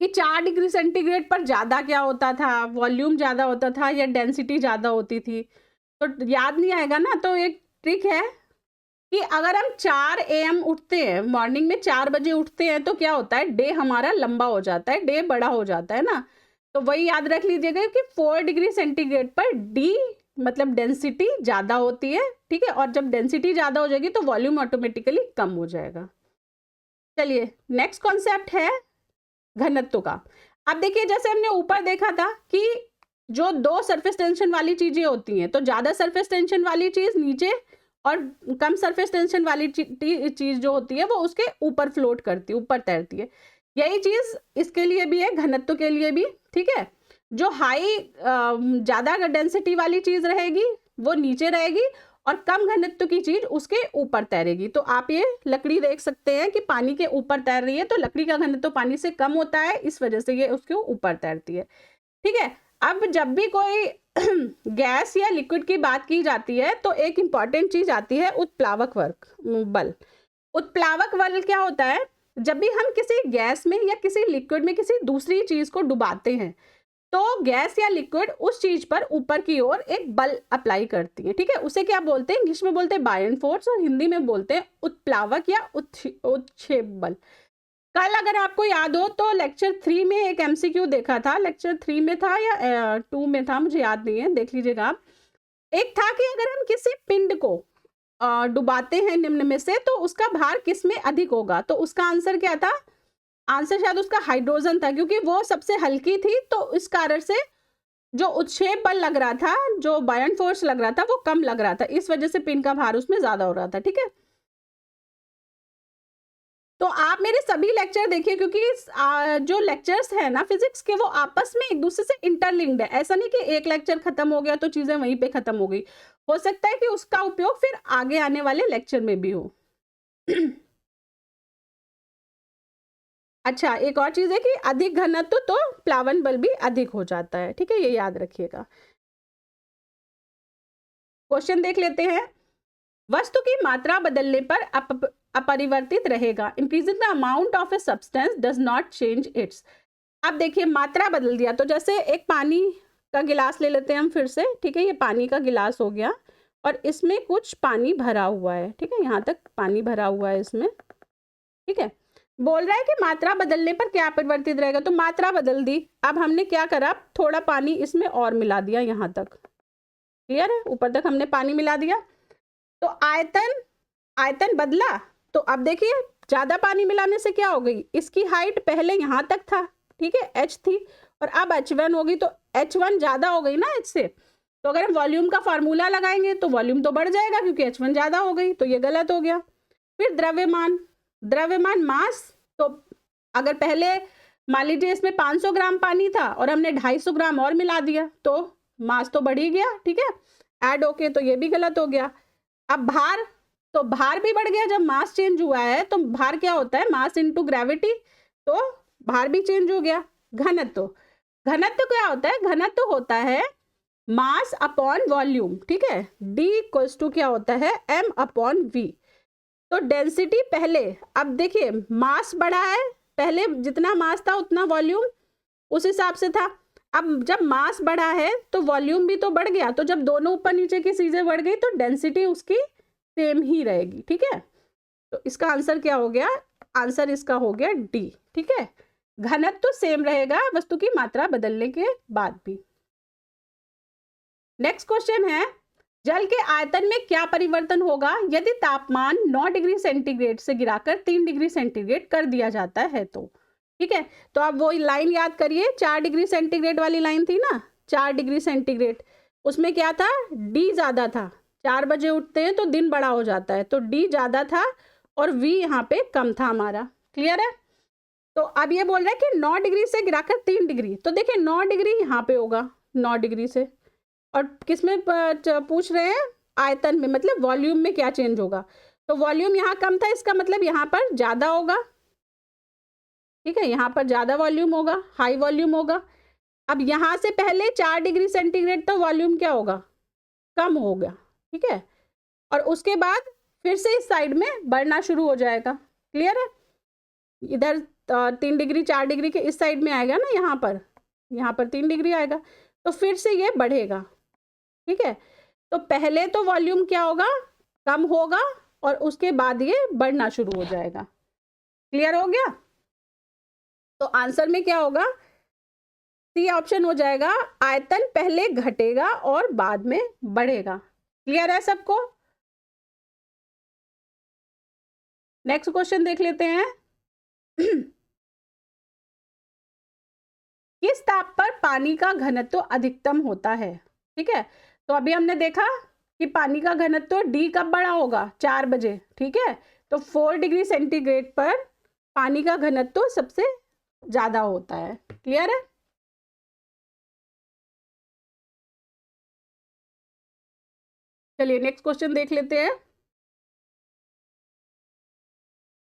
कि 4 डिग्री सेंटीग्रेड पर ज़्यादा क्या होता था, वॉल्यूम ज़्यादा होता था या डेंसिटी ज़्यादा होती थी। तो याद नहीं आएगा ना, तो एक ट्रिक है कि अगर हम 4 AM उठते हैं, मॉर्निंग में 4 बजे उठते हैं, तो क्या होता है, डे हमारा लंबा हो जाता है, डे बड़ा हो जाता है ना। तो वही याद रख लीजिएगा कि 4 डिग्री सेंटीग्रेड पर डी मतलब डेंसिटी ज़्यादा होती है, ठीक है, और जब डेंसिटी ज़्यादा हो जाएगी तो वॉल्यूम ऑटोमेटिकली कम हो जाएगा। चलिए नेक्स्ट कॉन्सेप्ट है घनत्व का। अब देखिए जैसे हमने ऊपर देखा था कि जो 2 सरफेस टेंशन वाली चीज़ें होती हैं, तो ज़्यादा सरफेस टेंशन वाली चीज़ नीचे और कम सरफेस टेंशन वाली चीज़ जो होती है वो उसके ऊपर फ्लोट करती है, ऊपर तैरती है। यही चीज़ इसके लिए भी है, घनत्व के लिए भी, ठीक है। जो हाई ज़्यादा डेंसिटी वाली चीज़ रहेगी वो नीचे रहेगी और कम घनत्व की चीज़ उसके ऊपर तैरेगी। तो आप ये लकड़ी देख सकते हैं कि पानी के ऊपर तैर रही है, तो लकड़ी का घनत्व पानी से कम होता है, इस वजह से ये उसके ऊपर तैरती है, ठीक है। अब जब भी कोई गैस या लिक्विड की बात की जाती है तो एक इंपॉर्टेंट चीज़ आती है उत्प्लावक बल। उत्प्लावक बल क्या होता है, जब भी हम किसी गैस में या किसी लिक्विड में किसी दूसरी चीज़ को डुबाते हैं तो गैस या लिक्विड उस चीज पर ऊपर की ओर एक बल अप्लाई करती है, ठीक है। उसे क्या बोलते हैं? इंग्लिश में बोलते हैं बायन फोर्स और हिंदी में बोलते हैं उत्प्लावक या उत्क्षेप बल। कल अगर आपको याद हो तो लेक्चर 3 में एक एमसीक्यू देखा था, लेक्चर 3 में था या 2 में था, मुझे याद नहीं है, देख लीजिएगा आप। एक था कि अगर हम किसी पिंड को डुबाते हैं निम्न में से तो उसका भार किस में अधिक होगा? तो उसका आंसर क्या था? आंसर शायद उसका हाइड्रोजन था, क्योंकि वो सबसे हल्की थी, तो इस कारण से जो उत्क्षेप बल लग रहा था, जो बायन फोर्स लग रहा था, वो कम लग रहा था, इस वजह से पिंड का भार उसमें ज्यादा हो रहा था, ठीक है। तो आप मेरे सभी लेक्चर देखिए, क्योंकि जो लेक्चर्स है ना फिजिक्स के, वो आपस में एक दूसरे से इंटरलिंक्ड है। ऐसा नहीं कि एक लेक्चर खत्म हो गया तो चीजें वहीं पे खत्म हो गई, हो सकता है कि उसका उपयोग फिर आगे आने वाले लेक्चर में भी हो। अच्छा, एक और चीज है कि अधिक घनत्व तो प्लावन बल भी अधिक हो जाता है, ठीक है, ये याद रखिएगा। क्वेश्चन देख लेते हैं। वस्तु की मात्रा बदलने पर अपरिवर्तित रहेगा। Increasing the amount of a substance does not change it's. अब देखिए, मात्रा बदल दिया, तो जैसे एक पानी का गिलास ले लेते हैं हम फिर से, ठीक है। ये पानी का गिलास हो गया और इसमें कुछ पानी भरा हुआ है, ठीक है, यहाँ तक पानी भरा हुआ है इसमें, ठीक है। बोल रहा है कि मात्रा बदलने पर क्या परिवर्तित रहेगा, तो मात्रा बदल दी। अब हमने क्या करा, थोड़ा पानी इसमें और मिला दिया, यहाँ तक क्लियर है, ऊपर तक हमने पानी मिला दिया, तो आयतन बदला। तो अब देखिए, ज्यादा पानी मिलाने से क्या हो गई, इसकी हाइट पहले यहाँ तक था, ठीक है, h थी, और अब h1 होगी, तो h1 ज्यादा हो गई ना h से। तो अगर हम वॉल्यूम का फॉर्मूला लगाएंगे तो वॉल्यूम तो बढ़ जाएगा, क्योंकि h1 ज्यादा हो गई, तो ये गलत हो गया। फिर द्रव्यमान मास, तो अगर पहले मान लीजिए इसमें 500 ग्राम पानी था और हमने 250 ग्राम और मिला दिया, तो मास तो बढ़ ही गया, ठीक है, ऐड होके, तो ये भी गलत हो गया। अब भार, तो भार भी बढ़ गया, जब मास चेंज हुआ है तो भार क्या होता है, मास इनटू ग्रेविटी, तो भार भी चेंज हो गया। घनत्व क्या होता है, घनत्व होता है मास अपॉन वॉल्यूम, ठीक है, D इक्वल्स टू क्या होता है, M अपॉन V। तो डेंसिटी पहले, अब देखिए मास बढ़ा है, पहले जितना मास था उतना वॉल्यूम उस हिसाब से था, अब जब मास बढ़ा है तो वॉल्यूम भी तो बढ़ गया, तो जब दोनों ऊपर नीचे की चीजें बढ़ गई तो डेंसिटी उसकी सेम ही रहेगी, ठीक है। तो इसका आंसर क्या हो गया, आंसर इसका हो गया डी, ठीक है। घनत्व तो सेम रहेगा वस्तु की मात्रा बदलने के बाद भी। नेक्स्ट क्वेश्चन है, जल के आयतन में क्या परिवर्तन होगा यदि तापमान 9 डिग्री सेंटीग्रेड से गिराकर 3 डिग्री सेंटीग्रेड कर दिया जाता है? तो ठीक है, तो आप वो लाइन याद करिए, 4 डिग्री सेंटीग्रेड वाली लाइन थी ना, 4 डिग्री सेंटीग्रेड, उसमें क्या था, डी ज्यादा था, 4 बजे उठते हैं तो दिन बड़ा हो जाता है, तो डी ज्यादा था और वी यहाँ पे कम था हमारा, क्लियर है। तो अब ये बोल रहा है कि 9 डिग्री से गिराकर 3 डिग्री, तो देखिए 9 डिग्री यहाँ पे होगा, 9 डिग्री से, और किसमें पूछ रहे हैं, आयतन में, मतलब वॉल्यूम में क्या चेंज होगा, तो वॉल्यूम यहाँ कम था, इसका मतलब यहाँ पर ज्यादा होगा, ठीक है, यहाँ पर ज्यादा वॉल्यूम होगा, हाई वॉल्यूम होगा। अब यहाँ से पहले 4 डिग्री सेंटीग्रेड तो वॉल्यूम क्या होगा, कम होगा, ठीक है, और उसके बाद फिर से इस साइड में बढ़ना शुरू हो जाएगा, क्लियर है। इधर 3 डिग्री 4 डिग्री के इस साइड में आएगा ना, यहाँ पर 3 डिग्री आएगा, तो फिर से ये बढ़ेगा, ठीक है। तो पहले तो वॉल्यूम क्या होगा, कम होगा, और उसके बाद ये बढ़ना शुरू हो जाएगा, क्लियर हो गया। तो आंसर में क्या होगा, सी ऑप्शन हो जाएगा, आयतन पहले घटेगा और बाद में बढ़ेगा, क्लियर है सबको। नेक्स्ट क्वेश्चन देख लेते हैं। किस ताप पर पानी का घनत्व अधिकतम होता है, ठीक है। तो अभी हमने देखा कि पानी का घनत्व डी कब बड़ा होगा, 4 बजे, ठीक है, तो 4 डिग्री सेंटीग्रेड पर पानी का घनत्व सबसे ज्यादा होता है, क्लियर है। चलिए नेक्स्ट क्वेश्चन देख लेते हैं।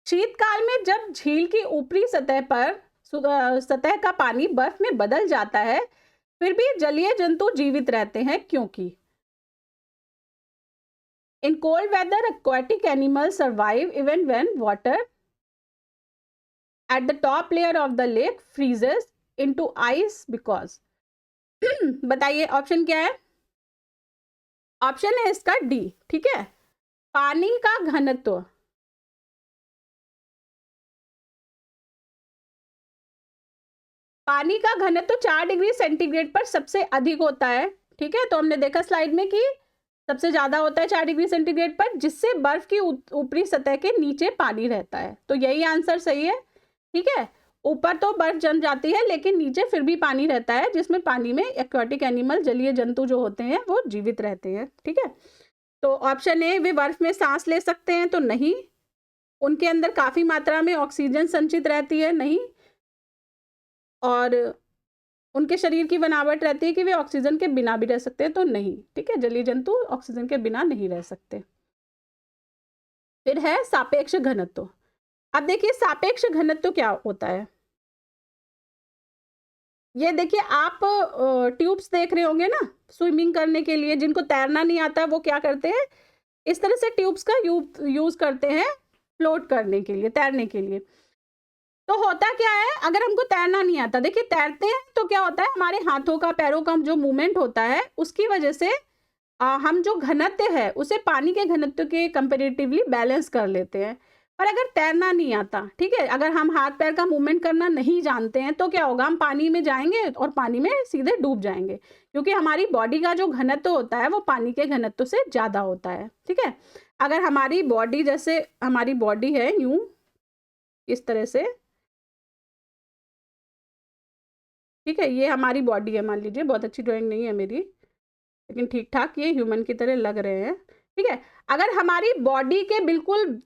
शीतकाल में जब झील की ऊपरी सतह का पानी बर्फ में बदल जाता है, फिर भी जलीय जंतु जीवित रहते हैं, क्योंकि in cold weather aquatic animals survive even when water at the top layer of the lake freezes into ice because बताइए ऑप्शन क्या है? ऑप्शन है इसका डी। ठीक है, पानी का घनत्व। पानी का घनत्व 4 डिग्री सेंटीग्रेड पर सबसे अधिक होता है। ठीक है, तो हमने देखा स्लाइड में कि सबसे ज्यादा होता है 4 डिग्री सेंटीग्रेड पर, जिससे बर्फ की ऊपरी सतह के नीचे पानी रहता है। तो यही आंसर सही है। ठीक है, ऊपर तो बर्फ जम जाती है लेकिन नीचे फिर भी पानी रहता है, जिसमें पानी में एक्वाटिक एनिमल, जलीय जंतु जो होते हैं वो जीवित रहते हैं। ठीक है, तो ऑप्शन ए, वे बर्फ में सांस ले सकते हैं, तो नहीं। उनके अंदर काफी मात्रा में ऑक्सीजन संचित रहती है, नहीं। और उनके शरीर की बनावट रहती है कि वे ऑक्सीजन के बिना भी रह सकते हैं, तो नहीं। ठीक है, जलीय जंतु ऑक्सीजन के बिना नहीं रह सकते। फिर है सापेक्ष घनत्व। अब देखिए सापेक्ष घनत्व क्या होता है। ये देखिए, आप ट्यूब्स देख रहे होंगे ना स्विमिंग करने के लिए, जिनको तैरना नहीं आता वो क्या करते हैं, इस तरह से ट्यूब्स का यूज करते हैं फ्लोट करने के लिए, तैरने के लिए। तो होता क्या है, अगर हमको तैरना नहीं आता, देखिए तैरते हैं तो क्या होता है, हमारे हाथों का, पैरों का जो मूवमेंट होता है उसकी वजह से हम जो घनत्व है उसे पानी के घनत्व के कंपैरेटिवली बैलेंस कर लेते हैं। पर अगर तैरना नहीं आता, ठीक है, अगर हम हाथ पैर का मूवमेंट करना नहीं जानते हैं, तो क्या होगा, हम पानी में जाएंगे और पानी में सीधे डूब जाएंगे, क्योंकि हमारी बॉडी का जो घनत्व होता है वो पानी के घनत्व से ज्यादा होता है। ठीक है, अगर हमारी बॉडी, जैसे हमारी बॉडी है यूं इस तरह से, ठीक है, ये हमारी बॉडी है, मान लीजिए, बहुत अच्छी ड्राइंग नहीं है मेरी लेकिन ठीक ठाक ये ह्यूमन की तरह लग रहे हैं। ठीक है, अगर हमारी बॉडी के बिल्कुल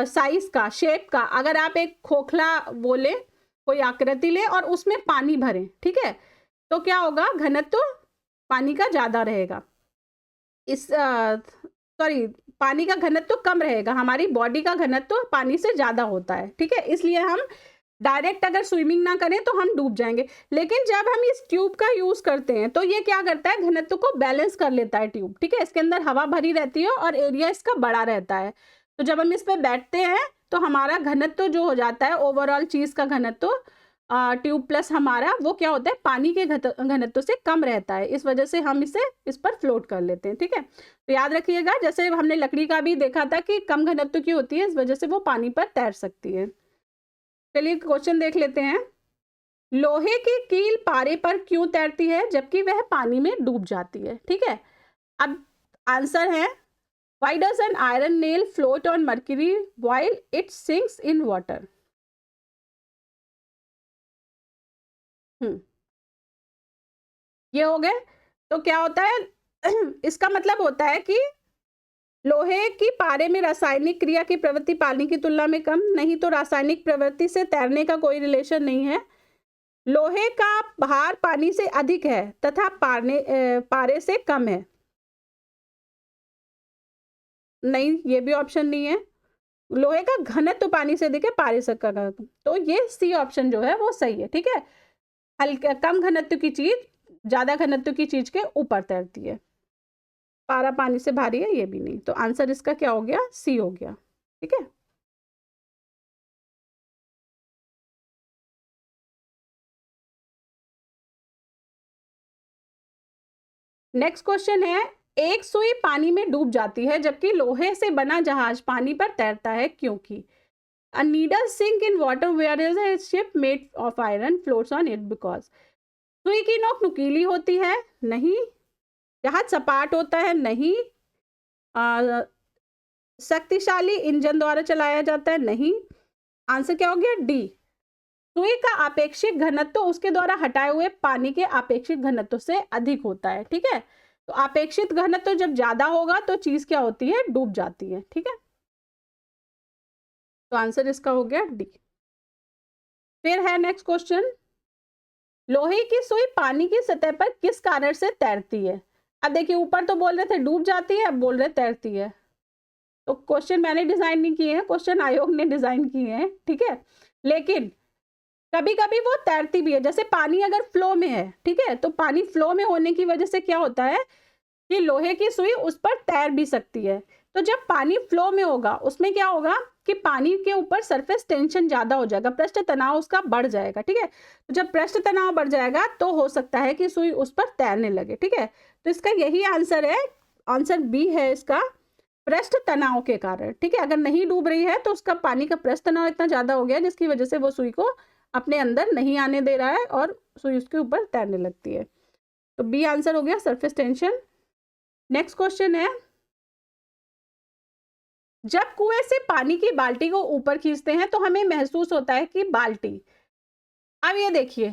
साइज का, शेप का, अगर आप एक खोखला बोले, कोई आकृति ले और उसमें पानी भरें, ठीक है, तो क्या होगा, घनत्व पानी का ज्यादा रहेगा। पानी का घनत्व कम रहेगा, हमारी बॉडी का घनत्व पानी से ज्यादा होता है। ठीक है, इसलिए हम डायरेक्ट अगर स्विमिंग ना करें तो हम डूब जाएंगे। लेकिन जब हम इस ट्यूब का यूज करते हैं तो ये क्या करता है, घनत्व को बैलेंस कर लेता है ट्यूब। ठीक है, इसके अंदर हवा भरी रहती है और एरिया इसका बड़ा रहता है, तो जब हम इस पे बैठते हैं तो हमारा घनत्व जो हो जाता है, ओवरऑल चीज का घनत्व ट्यूब प्लस हमारा, वो क्या होता है, पानी के घनत्व से कम रहता है। इस वजह से हम इसे इस पर फ्लोट कर लेते हैं। ठीक है, तो याद रखिएगा, जैसे हमने लकड़ी का भी देखा था कि कम घनत्व की होती है, इस वजह से वो पानी पर तैर सकती है। चलिए क्वेश्चन देख लेते हैं। लोहे की कील पारे पर क्यों तैरती है जबकि वह पानी में डूब जाती है? ठीक है, अब आंसर है, why does an iron nail float on mercury while it sinks in water? ये हो गए। तो क्या होता है इसका मतलब होता है कि लोहे की पारे में रासायनिक क्रिया की प्रवृत्ति पानी की तुलना में कम, नहीं तो रासायनिक प्रवृत्ति से तैरने का कोई रिलेशन नहीं है। लोहे का भार पानी से अधिक है तथा पारे से कम है, नहीं, ये भी ऑप्शन नहीं है। लोहे का घनत्व तो पानी से अधिक है, पारे से कम है, तो ये सी ऑप्शन जो है वो सही है। ठीक है, हल्के कम घनत्व की चीज ज्यादा घनत्व की चीज के ऊपर तैरती है, पारा पानी से भारी है, ये भी नहीं, तो आंसर इसका क्या हो गया, सी हो गया। ठीक है, नेक्स्ट क्वेश्चन है, एक सुई पानी में डूब जाती है जबकि लोहे से बना जहाज पानी पर तैरता है, क्योंकि a needle sink in water whereas a ship made of iron floats on it because सुई की नोक नुकीली होती है, नहीं। जहाज सपाट होता है, नहीं। शक्तिशाली इंजन द्वारा चलाया जाता है, नहीं। आंसर क्या हो गया, डी। सुई का आपेक्षिक घनत्व उसके द्वारा हटाए हुए पानी के आपेक्षिक घनत्व से अधिक होता है। ठीक है, तो आपेक्षिक घनत्व जब ज्यादा होगा तो चीज क्या होती है, डूब जाती है। ठीक है, तो आंसर इसका हो गया डी। फिर है नेक्स्ट क्वेश्चन, लोहे की सुई पानी की सतह पर किस कारण से तैरती है? अब देखिए, ऊपर तो बोल रहे थे डूब जाती है, अब बोल रहे तैरती है। तो क्वेश्चन मैंने डिजाइन नहीं किए हैं, क्वेश्चन आयोग ने डिजाइन किए हैं। ठीक है, लेकिन कभी कभी वो तैरती भी है, जैसे पानी अगर फ्लो में है, ठीक है, तो पानी फ्लो में होने की वजह से क्या होता है कि लोहे की सुई उस पर तैर भी सकती है। तो जब पानी फ्लो में होगा उसमें क्या होगा, कि पानी के ऊपर सरफेस टेंशन ज़्यादा हो जाएगा, पृष्ठ तनाव उसका बढ़ जाएगा, ठीक है। तो जब पृष्ठ तनाव बढ़ जाएगा तो हो सकता है कि सुई उस पर तैरने लगे, ठीक है। तो इसका यही आंसर है, आंसर बी है इसका, पृष्ठ तनाव के कारण, ठीक है। अगर नहीं डूब रही है तो उसका पानी का पृष्ठ तनाव इतना ज़्यादा हो गया जिसकी वजह से वो सुई को अपने अंदर नहीं आने दे रहा है और सुई उसके ऊपर तैरने लगती है। तो बी आंसर हो गया, सरफेस टेंशन। नेक्स्ट क्वेश्चन है, जब कुएं से पानी की बाल्टी को ऊपर खींचते हैं तो हमें महसूस होता है कि बाल्टी, अब ये देखिए,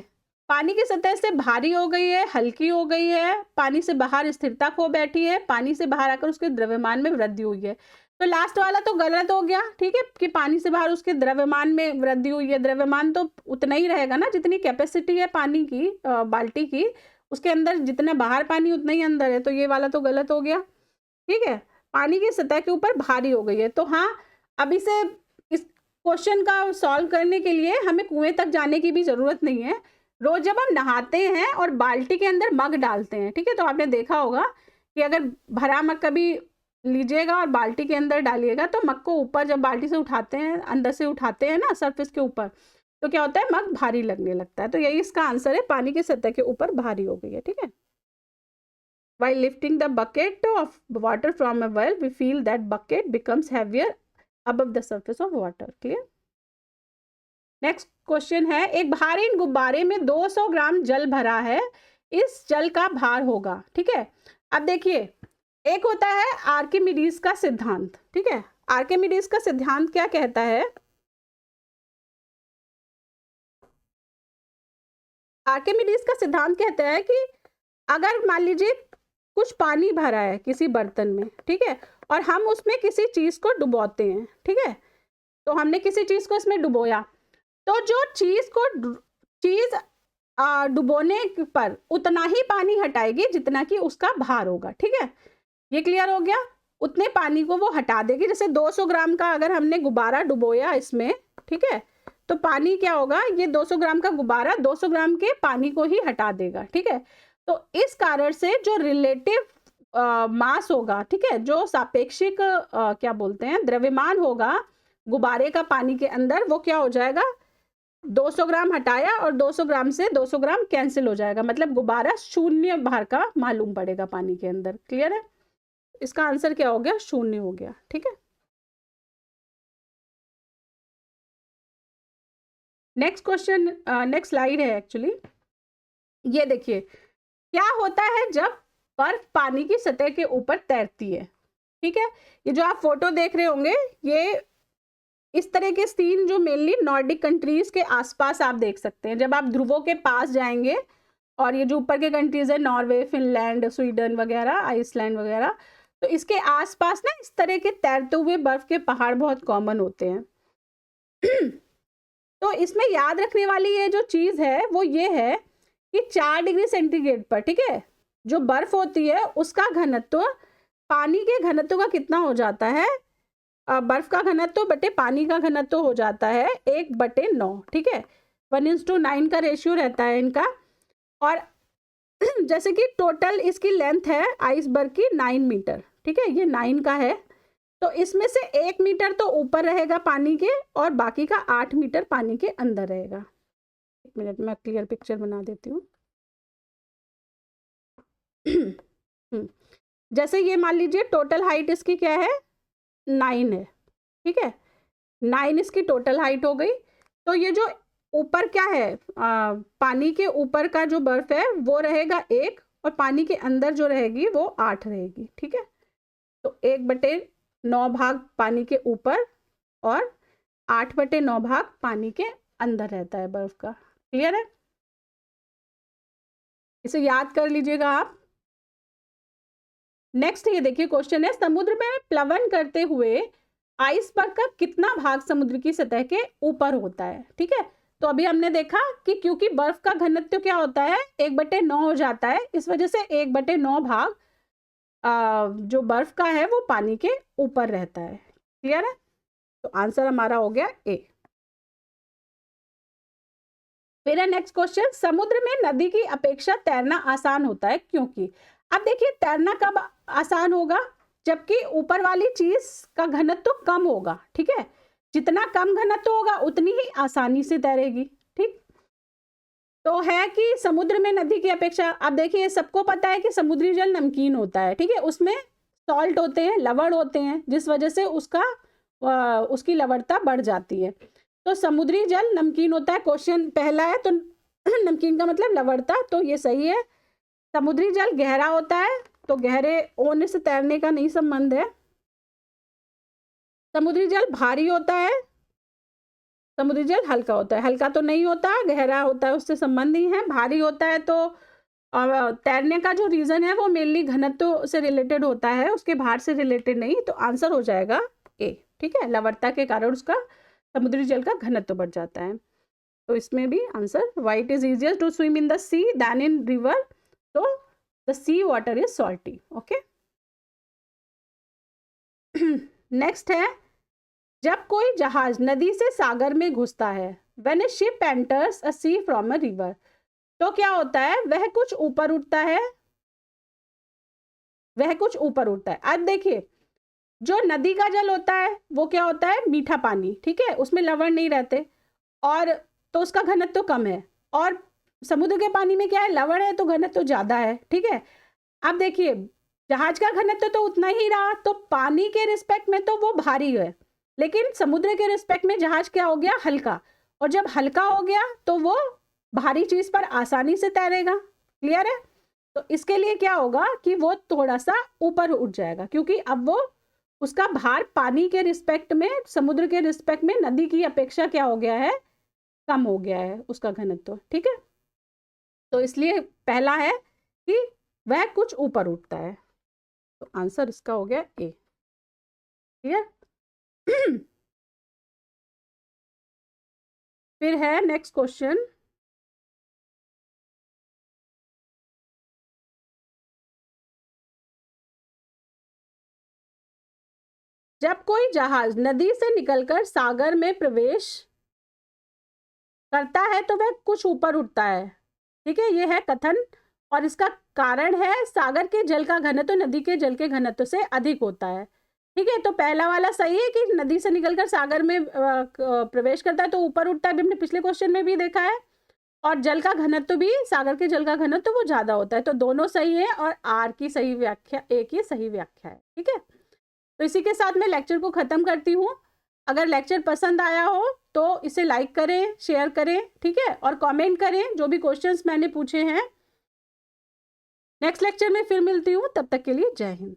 पानी की सतह से भारी हो गई है, हल्की हो गई है, पानी से बाहर स्थिरता खो बैठी है, पानी से बाहर आकर उसके द्रव्यमान में वृद्धि हुई है। तो लास्ट वाला तो गलत हो गया, ठीक है, कि पानी से बाहर उसके द्रव्यमान में वृद्धि हुई है। द्रव्यमान तो उतना ही रहेगा ना जितनी कैपेसिटी है पानी की, बाल्टी की, उसके अंदर जितना बाहर पानी उतना ही अंदर है। तो ये वाला तो गलत हो गया, ठीक है। पानी की सतह के ऊपर भारी हो गई है। तो हाँ, अभी से इस क्वेश्चन का सॉल्व करने के लिए हमें कुएं तक जाने की भी जरूरत नहीं है। रोज जब हम नहाते हैं और बाल्टी के अंदर मग डालते हैं, ठीक है, तो आपने देखा होगा कि अगर भरा मग कभी लीजिएगा और बाल्टी के अंदर डालिएगा तो मग को ऊपर जब बाल्टी से उठाते हैं, अंदर से उठाते हैं ना सरफेस के ऊपर, तो क्या होता है, मग भारी लगने लगता है। तो यही इसका आंसर है, पानी की सतह के ऊपर भारी हो गई है, ठीक है। While lifting the bucket of water from a well, we feel that bucket becomes heavier above the surface of water. Clear? Next question है, एक भारी गुब्बारे में 200 ग्राम जल भरा है, इस जल का भार होगा, ठीक है। अब देखिए, एक होता है आर्किमिडीज का सिद्धांत, ठीक है। आर्किमिडीज का सिद्धांत क्या कहता है, आर्किमिडीज का सिद्धांत कहता है कि अगर मान लीजिए कुछ पानी भरा है किसी बर्तन में, ठीक है, और हम उसमें किसी चीज को डुबोते हैं, ठीक है, तो हमने किसी चीज को इसमें डुबोया, तो जो चीज डुबोने पर उतना ही पानी हटाएगी जितना कि उसका भार होगा, ठीक है। ये क्लियर हो गया, उतने पानी को वो हटा देगी। जैसे 200 ग्राम का अगर हमने गुब्बारा डुबोया इसमें, ठीक है, तो पानी क्या होगा, ये 200 ग्राम का गुब्बारा 200 ग्राम के पानी को ही हटा देगा, ठीक है। तो इस कारण से जो रिलेटिव मास होगा, ठीक है, जो सापेक्षिक क्या बोलते हैं, द्रव्यमान होगा गुब्बारे का पानी के अंदर, वो क्या हो जाएगा, 200 ग्राम हटाया और 200 ग्राम से 200 ग्राम कैंसिल हो जाएगा, मतलब गुब्बारा शून्य भार का मालूम पड़ेगा पानी के अंदर। क्लियर है, इसका आंसर क्या हो गया, शून्य हो गया, ठीक है। नेक्स्ट क्वेश्चन, नेक्स्ट स्लाइड है एक्चुअली, ये देखिए, क्या होता है जब बर्फ पानी की सतह के ऊपर तैरती है, ठीक है। ये जो आप फोटो देख रहे होंगे, ये इस तरह के सीन जो मेनली नॉर्डिक कंट्रीज के आसपास आप देख सकते हैं। जब आप ध्रुवों के पास जाएंगे और ये जो ऊपर के कंट्रीज है, नॉर्वे, फिनलैंड, स्वीडन वगैरह, आइसलैंड वगैरह, तो इसके आसपास ना इस तरह के तैरते हुए बर्फ के पहाड़ बहुत कॉमन होते हैं। तो इसमें याद रखने वाली ये जो चीज है वो ये है कि 4 डिग्री सेंटीग्रेड पर, ठीक है, जो बर्फ होती है उसका घनत्व पानी के घनत्व का कितना हो जाता है, बर्फ का घनत्व बटे पानी का घनत्व हो जाता है 1/9, ठीक है। 1:9 का रेशियो रहता है इनका। और जैसे कि टोटल इसकी लेंथ है आइसबर्ग की 9 मीटर, ठीक है, ये 9 का है, तो इसमें से 1 मीटर तो ऊपर रहेगा पानी के और बाकी का 8 मीटर पानी के अंदर रहेगा। एक मिनट में क्लियर पिक्चर बना देती हूँ। जैसे ये मान लीजिए टोटल हाइट इसकी क्या है, 9 है, ठीक है, 9 इसकी टोटल हाइट हो गई। तो ये जो ऊपर क्या है, पानी के ऊपर का जो बर्फ है वो रहेगा 1 और पानी के अंदर जो रहेगी वो 8 रहेगी, ठीक है। तो 1/9 भाग पानी के ऊपर और 8/9 भाग पानी के अंदर रहता है बर्फ का। क्लियर है, इसे याद कर लीजिएगा आप। नेक्स्ट ये देखिए क्वेश्चन है, समुद्र में प्लवन करते हुए आइसबर्ग का कितना भाग समुद्र की सतह के ऊपर होता है, ठीक है। तो अभी हमने देखा कि क्योंकि बर्फ का घनत्व क्या होता है, 1/9 हो जाता है, इस वजह से 1/9 भाग जो बर्फ का है वो पानी के ऊपर रहता है। क्लियर है, तो आंसर हमारा हो गया ए। फिर है नेक्स्ट क्वेश्चन, समुद्र में नदी की अपेक्षा तैरना आसान होता है क्योंकि, अब देखिए तैरना कब आसान होगा, जबकि ऊपर वाली चीज का घनत्व कम होगा, ठीक है। जितना कम घनत्व होगा उतनी ही आसानी से तैरेगी। ठीक, तो है कि समुद्र में नदी की अपेक्षा, आप देखिए सबको पता है कि समुद्री जल नमकीन होता है, ठीक है, उसमें सॉल्ट होते हैं, लवण होते हैं, जिस वजह से उसकी लवणता बढ़ जाती है। तो समुद्री जल नमकीन होता है, क्वेश्चन पहला है, तो नमकीन का मतलब लवणता, तो ये सही है। समुद्री जल गहरा होता है, तो गहरे होने से तैरने का नहीं संबंध है। समुद्री जल भारी होता है, समुद्री जल हल्का होता है, हल्का तो नहीं होता, गहरा होता है, उससे संबंध ही है। भारी होता है तो तैरने का जो रीजन है वो मेनली घनत्व से रिलेटेड होता है, उसके भार से रिलेटेड नहीं, तो आंसर हो जाएगा ए। ठीक है, लवणता के कारण उसका समुद्री जल का घनत्व बढ़ जाता है, तो इसमें भी answer why it is easier to swim in the sea than in river, तो the sea water is salty. Okay, next है, जब कोई जहाज नदी से सागर में घुसता है, when a ship enters a sea from a river, तो क्या होता है, वह कुछ ऊपर उठता है, वह कुछ ऊपर उठता है। अब देखिए, जो नदी का जल होता है वो क्या होता है, मीठा पानी, ठीक है, उसमें लवण नहीं रहते, और तो उसका घनत्व कम है, और समुद्र के पानी में क्या है, लवण है, तो घनत्व ज्यादा है। ठीक है, अब देखिए जहाज का घनत्व तो उतना ही रहा, तो पानी के रिस्पेक्ट में तो वो भारी है, लेकिन समुद्र के रिस्पेक्ट में जहाज क्या हो गया, हल्का, और जब हल्का हो गया तो वो भारी चीज पर आसानी से तैरेगा। क्लियर है, तो इसके लिए क्या होगा कि वो थोड़ा सा ऊपर उठ जाएगा, क्योंकि अब वो उसका भार पानी के रिस्पेक्ट में, समुद्र के रिस्पेक्ट में नदी की अपेक्षा क्या हो गया है, कम हो गया है उसका घनत्व। ठीक है, तो इसलिए पहला है कि वह कुछ ऊपर उठता है, तो आंसर इसका हो गया ए। क्लियर। फिर है नेक्स्ट क्वेश्चन, जब कोई जहाज नदी से निकलकर सागर में प्रवेश करता है तो वह कुछ ऊपर उठता है। ठीक है, यह है कथन, और इसका कारण है सागर के जल का घनत्व नदी के जल के घनत्व से अधिक होता है। ठीक है, तो पहला वाला सही है कि नदी से निकलकर सागर में प्रवेश करता है तो ऊपर उठता है, हमने पिछले क्वेश्चन में भी देखा है, और जल का घनत्व भी, सागर के जल का घनत्व वो ज्यादा होता है, तो दोनों सही है, और आर की सही व्याख्या, ए की सही व्याख्या है। ठीक है, तो इसी के साथ मैं लेक्चर को खत्म करती हूँ। अगर लेक्चर पसंद आया हो तो इसे लाइक करें, शेयर करें, ठीक है, और कमेंट करें जो भी क्वेश्चंस मैंने पूछे हैं। नेक्स्ट लेक्चर में फिर मिलती हूँ, तब तक के लिए जय हिंद।